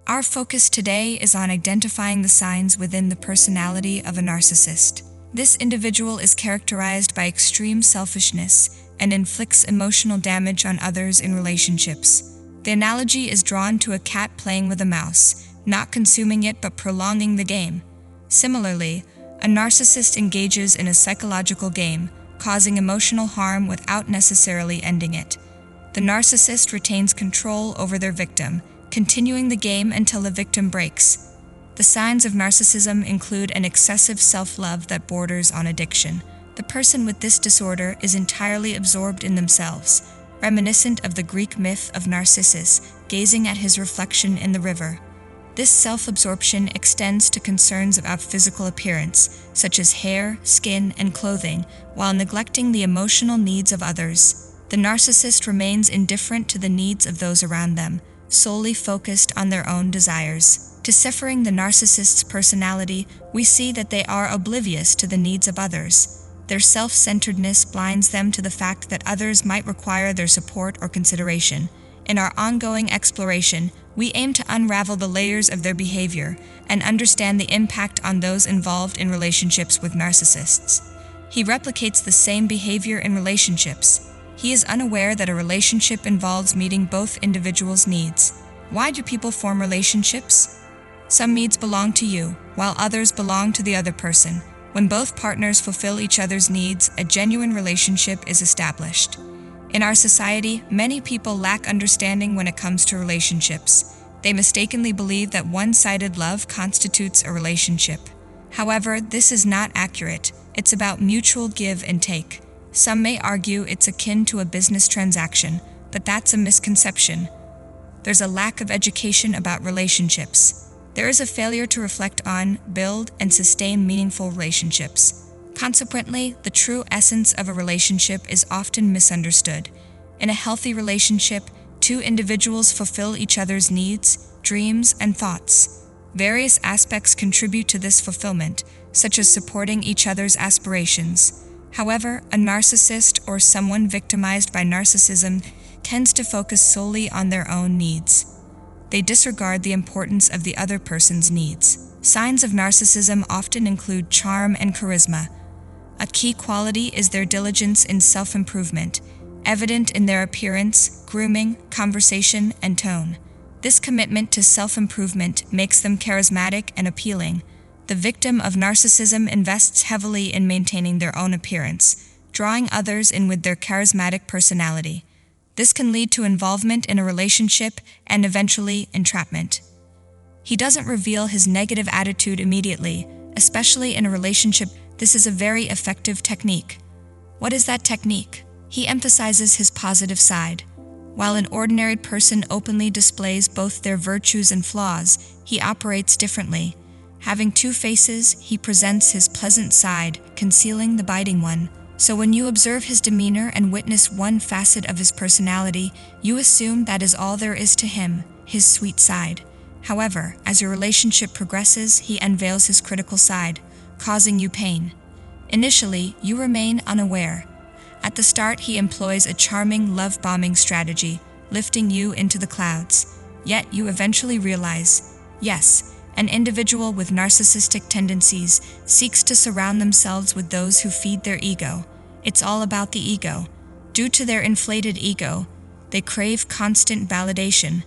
Our focus today is on identifying the signs within the personality of a narcissist. This individual is characterized by extreme selfishness and inflicts emotional damage on others in relationships. The analogy is drawn to a cat playing with a mouse, not consuming it but prolonging the game. Similarly, a narcissist engages in a psychological game, causing emotional harm without necessarily ending it. The narcissist retains control over their victim, continuing the game until the victim breaks. The signs of narcissism include an excessive self-love that borders on addiction. The person with this disorder is entirely absorbed in themselves, reminiscent of the Greek myth of Narcissus, gazing at his reflection in the river. This self-absorption extends to concerns about physical appearance, such as hair, skin, and clothing, while neglecting the emotional needs of others. The narcissist remains indifferent to the needs of those around them, solely focused on their own desires. Deciphering the narcissist's personality, we see that they are oblivious to the needs of others. Their self-centeredness blinds them to the fact that others might require their support or consideration. In our ongoing exploration, we aim to unravel the layers of their behavior and understand the impact on those involved in relationships with narcissists. He replicates the same behavior in relationships. He is unaware that a relationship involves meeting both individuals' needs. Why do people form relationships? Some needs belong to you, while others belong to the other person. When both partners fulfill each other's needs, a genuine relationship is established. In our society, many people lack understanding when it comes to relationships. They mistakenly believe that one-sided love constitutes a relationship. However, this is not accurate. It's about mutual give and take. Some may argue it's akin to a business transaction, but that's a misconception. There's a lack of education about relationships. There is a failure to reflect on, build, and sustain meaningful relationships. Consequently, the true essence of a relationship is often misunderstood. In a healthy relationship, two individuals fulfill each other's needs, dreams, and thoughts. Various aspects contribute to this fulfillment, such as supporting each other's aspirations. However, a narcissist or someone victimized by narcissism tends to focus solely on their own needs. They disregard the importance of the other person's needs. Signs of narcissism often include charm and charisma. A key quality is their diligence in self-improvement, evident in their appearance, grooming, conversation, and tone. This commitment to self-improvement makes them charismatic and appealing. The victim of narcissism invests heavily in maintaining their own appearance, drawing others in with their charismatic personality. This can lead to involvement in a relationship and eventually entrapment. He doesn't reveal his negative attitude immediately, especially in a relationship. This is a very effective technique. What is that technique? He emphasizes his positive side. While an ordinary person openly displays both their virtues and flaws, he operates differently. Having two faces, he presents his pleasant side, concealing the biting one. So when you observe his demeanor and witness one facet of his personality, you assume that is all there is to him, his sweet side. However, as your relationship progresses, he unveils his critical side, causing you pain. Initially, you remain unaware. At the start, he employs a charming love-bombing strategy, lifting you into the clouds. Yet you eventually realize, yes, an individual with narcissistic tendencies seeks to surround themselves with those who feed their ego. It's all about the ego. Due to their inflated ego, they crave constant validation.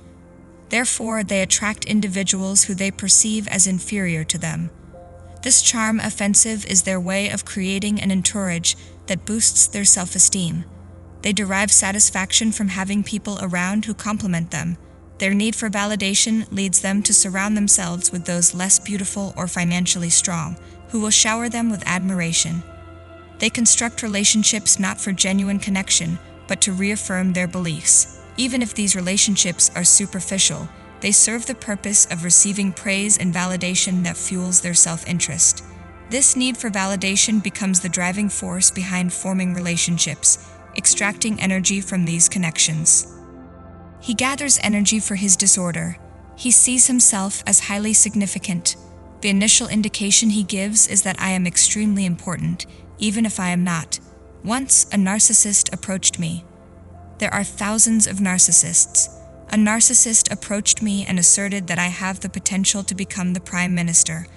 Therefore, they attract individuals who they perceive as inferior to them. This charm offensive is their way of creating an entourage that boosts their self-esteem. They derive satisfaction from having people around who compliment them. Their need for validation leads them to surround themselves with those less beautiful or financially strong, who will shower them with admiration. They construct relationships not for genuine connection, but to reaffirm their beliefs. Even if these relationships are superficial, they serve the purpose of receiving praise and validation that fuels their self-interest. This need for validation becomes the driving force behind forming relationships, extracting energy from these connections. He gathers energy for his disorder. He sees himself as highly significant. The initial indication he gives is that I am extremely important, even if I am not. Once, a narcissist approached me. There are thousands of narcissists. A narcissist approached me and asserted that I have the potential to become the Prime Minister.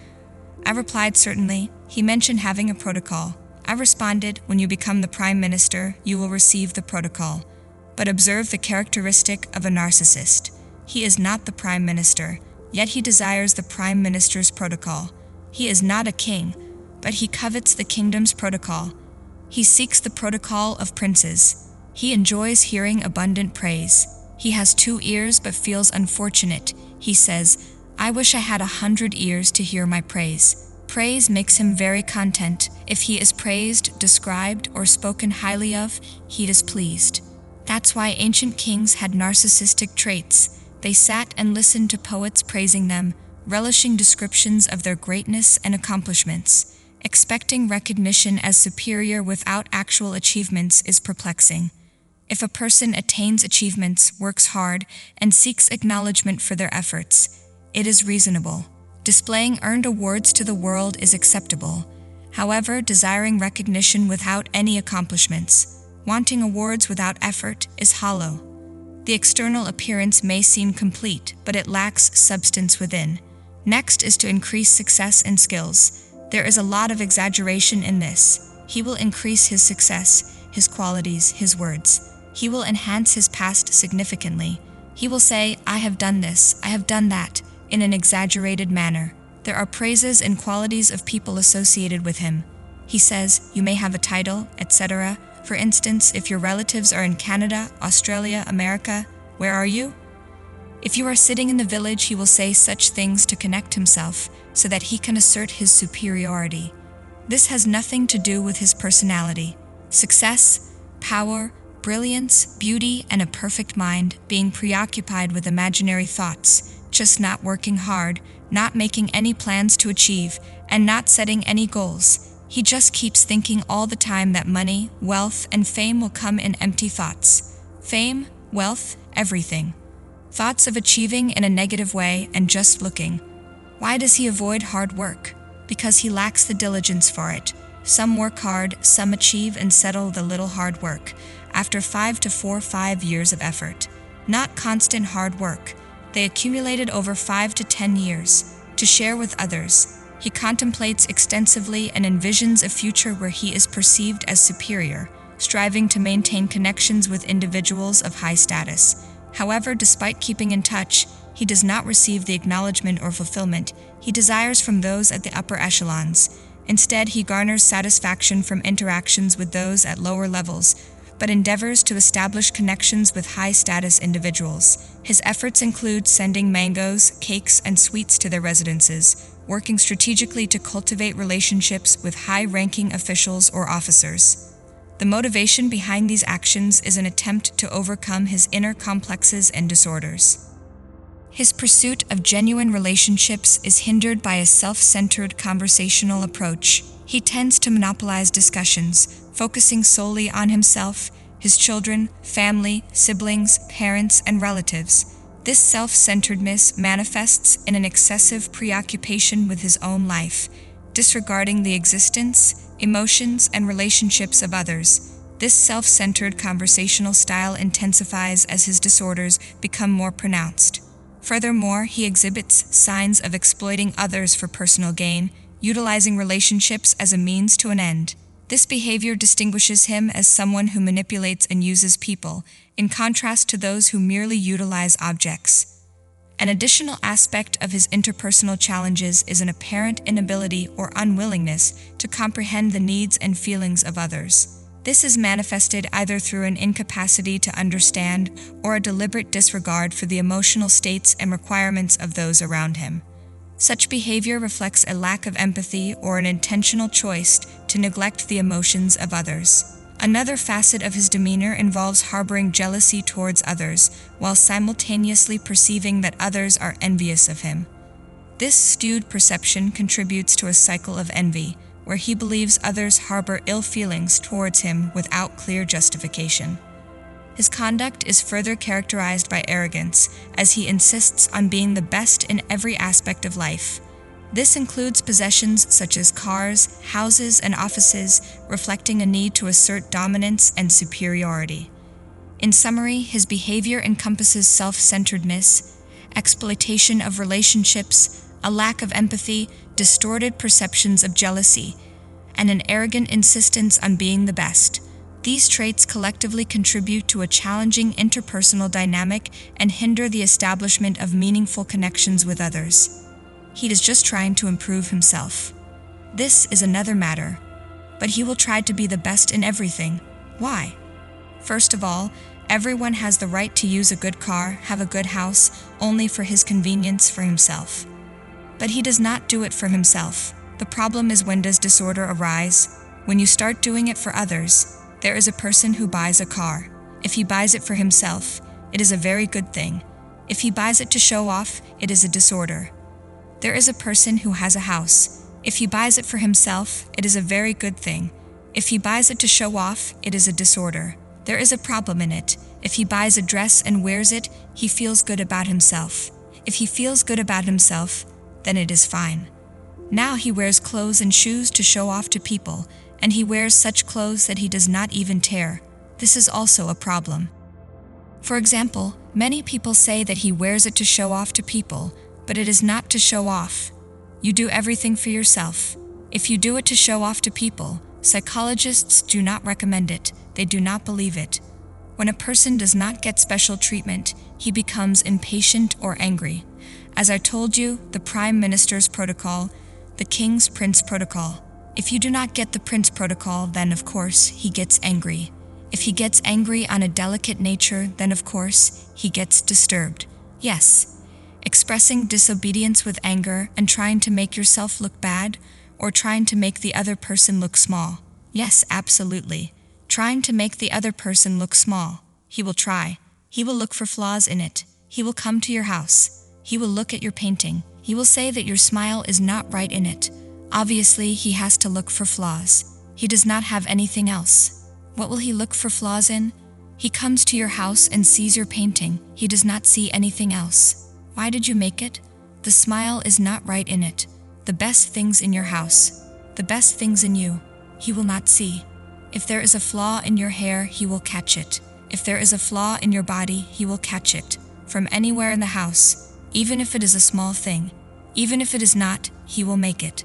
I replied, certainly. He mentioned having a protocol. I responded, when you become the Prime Minister, you will receive the protocol. But observe the characteristic of a narcissist. He is not the Prime Minister, yet he desires the Prime Minister's protocol. He is not a king, but he covets the kingdom's protocol. He seeks the protocol of princes. He enjoys hearing abundant praise. He has 2 ears but feels unfortunate. He says, I wish I had 100 ears to hear my praise. Praise makes him very content. If he is praised, described, or spoken highly of, he is pleased. That's why ancient kings had narcissistic traits. They sat and listened to poets praising them, relishing descriptions of their greatness and accomplishments. Expecting recognition as superior without actual achievements is perplexing. If a person attains achievements, works hard, and seeks acknowledgement for their efforts, it is reasonable. Displaying earned awards to the world is acceptable. However, desiring recognition without any accomplishments, wanting awards without effort, is hollow. The external appearance may seem complete, but it lacks substance within. Next is to increase success and skills. There is a lot of exaggeration in this. He will increase his success, his qualities, his words. He will enhance his past significantly. He will say, I have done this, I have done that, in an exaggerated manner. There are praises and qualities of people associated with him. He says, you may have a title, etc. For instance, if your relatives are in Canada, Australia, America, where are you? If you are sitting in the village, he will say such things to connect himself, so that he can assert his superiority. This has nothing to do with his personality. Success, power, brilliance, beauty, and a perfect mind, being preoccupied with imaginary thoughts, just not working hard, not making any plans to achieve, and not setting any goals. He just keeps thinking all the time that money, wealth, and fame will come in empty thoughts. Fame, wealth, everything. Thoughts of achieving in a negative way and just looking. Why does he avoid hard work? Because he lacks the diligence for it. Some work hard, some achieve and settle the little hard work, after 5 to 5 years of effort. Not constant hard work. They accumulated over 5 to 10 years. To share with others. He contemplates extensively and envisions a future where he is perceived as superior, striving to maintain connections with individuals of high status. However, despite keeping in touch, he does not receive the acknowledgement or fulfillment he desires from those at the upper echelons. Instead, he garners satisfaction from interactions with those at lower levels, but endeavors to establish connections with high-status individuals. His efforts include sending mangoes, cakes, and sweets to their residences, working strategically to cultivate relationships with high-ranking officials or officers. The motivation behind these actions is an attempt to overcome his inner complexes and disorders. His pursuit of genuine relationships is hindered by a self-centered conversational approach. He tends to monopolize discussions, focusing solely on himself, his children, family, siblings, parents, and relatives. This self-centeredness manifests in an excessive preoccupation with his own life, disregarding the existence, emotions, and relationships of others. This self-centered conversational style intensifies as his disorders become more pronounced. Furthermore, he exhibits signs of exploiting others for personal gain, utilizing relationships as a means to an end. This behavior distinguishes him as someone who manipulates and uses people, in contrast to those who merely utilize objects. An additional aspect of his interpersonal challenges is an apparent inability or unwillingness to comprehend the needs and feelings of others. This is manifested either through an incapacity to understand or a deliberate disregard for the emotional states and requirements of those around him. Such behavior reflects a lack of empathy or an intentional choice to neglect the emotions of others. Another facet of his demeanor involves harboring jealousy towards others, while simultaneously perceiving that others are envious of him. This skewed perception contributes to a cycle of envy, where he believes others harbor ill feelings towards him without clear justification. His conduct is further characterized by arrogance, as he insists on being the best in every aspect of life. This includes possessions such as cars, houses, and offices, reflecting a need to assert dominance and superiority. In summary, his behavior encompasses self-centeredness, exploitation of relationships, a lack of empathy, distorted perceptions of jealousy, and an arrogant insistence on being the best. These traits collectively contribute to a challenging interpersonal dynamic and hinder the establishment of meaningful connections with others. He is just trying to improve himself. This is another matter, but he will try to be the best in everything. Why? First of all, everyone has the right to use a good car, have a good house, only for his convenience for himself. But he does not do it for himself. The problem is, when does disorder arise? When you start doing it for others. There is a person who buys a car. If he buys it for himself, it is a very good thing. If he buys it to show off, it is a disorder. There is a person who has a house. If he buys it for himself, it is a very good thing. If he buys it to show off, it is a disorder. There is a problem in it. If he buys a dress and wears it, he feels good about himself. If he feels good about himself, then it is fine. Now he wears clothes and shoes to show off to people, and he wears such clothes that he does not even tear. This is also a problem. For example, many people say that he wears it to show off to people, but it is not to show off. You do everything for yourself. If you do it to show off to people, psychologists do not recommend it. They do not believe it. When a person does not get special treatment, he becomes impatient or angry. As I told you, the Prime Minister's protocol, the King's Prince protocol. If you do not get the Prince protocol, then of course he gets angry. If he gets angry on a delicate nature, then of course he gets disturbed. Yes, expressing disobedience with anger and trying to make yourself look bad, or trying to make the other person look small. Yes, absolutely. Trying to make the other person look small. He will try. He will look for flaws in it. He will come to your house. He will look at your painting. He will say that your smile is not right in it. Obviously, he has to look for flaws. He does not have anything else. What will he look for flaws in? He comes to your house and sees your painting. He does not see anything else. Why did you make it? The smile is not right in it. The best things in your house, the best things in you, he will not see. If there is a flaw in your hair, he will catch it. If there is a flaw in your body, he will catch it. From anywhere in the house, even if it is a small thing. Even if it is not, he will make it.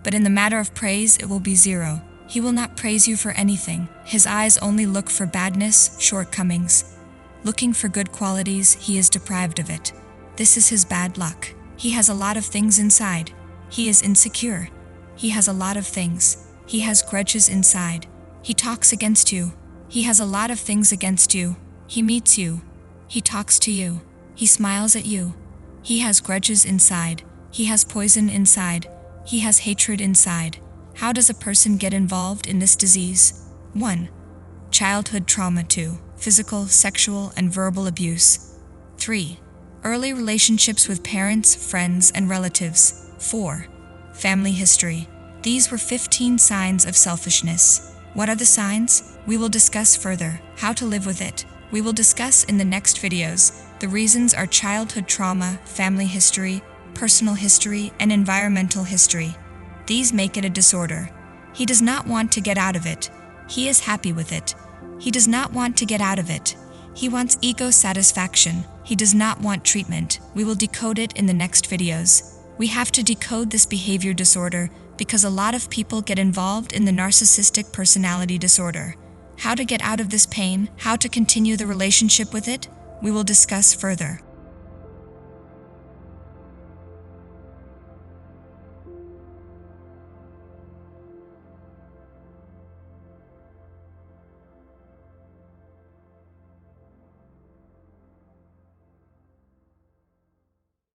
But in the matter of praise, it will be zero. He will not praise you for anything. His eyes only look for badness, shortcomings. Looking for good qualities, he is deprived of it. This is his bad luck. He has a lot of things inside. He is insecure. He has a lot of things. He has grudges inside. He talks against you. He has a lot of things against you. He meets you. He talks to you. He smiles at you. He has grudges inside. He has poison inside. He has hatred inside. How does a person get involved in this disease? 1. Childhood trauma. 2. Physical, sexual, and verbal abuse. 3. Early relationships with parents, friends, and relatives. 4. Family history. These were 15 signs of selfishness. What are the signs? We will discuss further. How to live with it. We will discuss in the next videos. The reasons are childhood trauma, family history, personal history, and environmental history. These make it a disorder. He does not want to get out of it. He is happy with it. He does not want to get out of it. He wants ego satisfaction. He does not want treatment. We will decode it in the next videos. We have to decode this behavior disorder because a lot of people get involved in the narcissistic personality disorder. How to get out of this pain, how to continue the relationship with it, we will discuss further.